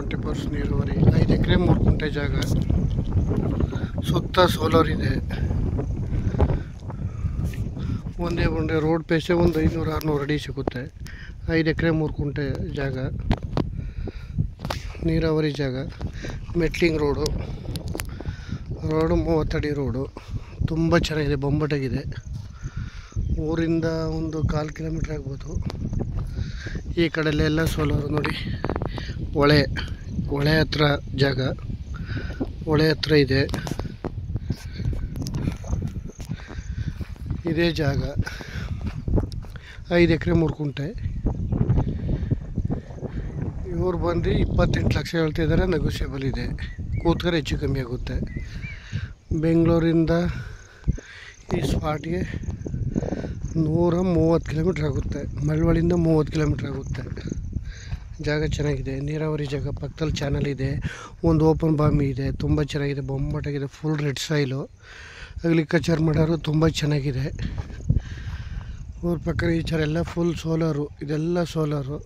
20% ನೀರಾವರಿ 5 ಎಕರೆ 3 ಗುಂಟೆ ಜಾಗ ಸುತ್ತ ಸೋಲಾರ್ ಇದೆ ಒಂದೇ ರೋಡ್ ಪೇಸೆ ಒಂದು 500-600 ಅಡಿ ಸಿಗುತ್ತೆ 5 ಎಕರೆ 3 ಗುಂಟೆ ಜಾಗ ನೀರಾವರಿ ಜಾಗ ಮೆಟ್ಲಿಂಗ್ ರೋಡು 30 ಅಡಿ ರೋಡು ತುಂಬ ಚೆನ್ನಾಗಿದೆ ಬೊಂಬಟಾಗಿದೆ ಊರಿಂದ ಒಂದು 1/4 ಕಿಲೋಮೀಟ್ರ್ ಆಗ್ಬೋದು ಈ ಕಡೆಯಲ್ಲೆಲ್ಲ ಸೋಲಾರು ನೋಡಿ ಹೊಳೆ ಹತ್ರ ಜಾಗ ಹೊಳೆ ಹತ್ರ ಇದೆ ಇದೇ ಜಾಗ 5 ಎಕರೆ 3 ಗುಂಟೆ ಇವ್ರು ಬಂದು 28 ಲಕ್ಷ ಹೇಳ್ತಿದ್ದಾರೆ ನೆಗೋಷಿಯಬಲ್ ಇದೆ ಕೂತ್ಕರೆ ಹೆಚ್ಚು ಕಮ್ಮಿ ಆಗುತ್ತೆ ಬೆಂಗಳೂರಿಂದ ಈ ಸ್ಪಾಟ್ಗೆ 130 ಕಿಲೋಮೀಟ್ರ್ ಆಗುತ್ತೆ ಮಳವಳ್ಳಿಯಿಂದ 30 ಕಿಲೋಮೀಟ್ರ್ ಆಗುತ್ತೆ ಜಾಗ ಚೆನ್ನಾಗಿದೆ ನೀರಾವರಿ ಜಾಗ ಪಕ್ಕದಲ್ಲಿ ಚಾನಲ್ ಇದೆ ಒಂದು ಓಪನ್ ಬಾಮಿ ಇದೆ ತುಂಬ ಚೆನ್ನಾಗಿದೆ ಬೊಂಬಟಾಗಿದೆ ಫುಲ್ ರೆಡ್ ಸಾಯಿಲು ಅಗ್ರಿಕಲ್ಚರ್ ಮಾಡೋರು ತುಂಬ ಚೆನ್ನಾಗಿದೆ ಊರ ಪಕ್ಕ ಈಚರೆಲ್ಲ ಫುಲ್ ಸೋಲಾರು ಇದೆಲ್ಲ ಸೋಲಾರು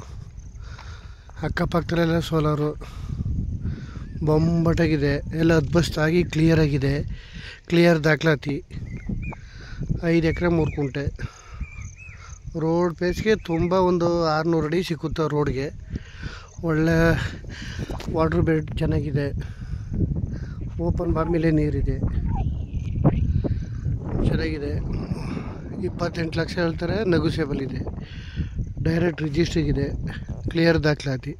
ಅಕ್ಕಪಕ್ಕದಲ್ಲೆಲ್ಲ ಸೋಲಾರು ಬೊಂಬಟಾಗಿದೆ ಎಲ್ಲ ಅದ್ಭುತವಾಗಿ ಕ್ಲಿಯರಾಗಿದೆ ಕ್ಲಿಯರ್ ದಾಖಲಾತಿ 5 ಎಕರೆ 3 ಗುಂಟೆ ರೋಡ್ ಪೇಸ್ಗೆ ತುಂಬ ಒಂದು 600 ಅಡಿ ಸಿಕ್ಕುತ್ತೆ ರೋಡ್ಗೆ ಒಳ್ಳೆ ವಾಟ್ರ್ ಬೆಡ್ ಚೆನ್ನಾಗಿದೆ ಓಪನ್ ಬಾಮಿಲೆ ನೀರಿದೆ ಚೆನ್ನಾಗಿದೆ 28 ಲಕ್ಷ ಹೇಳ್ತಾರೆ ನೆಗೋಷಿಯಬಲ್ ಇದೆ ಡೈರೆಕ್ಟ್ ರಿಜಿಸ್ಟ್ರಿಗಿದೆ ಕ್ಲಿಯರ್ ದಾಖಲಾತಿ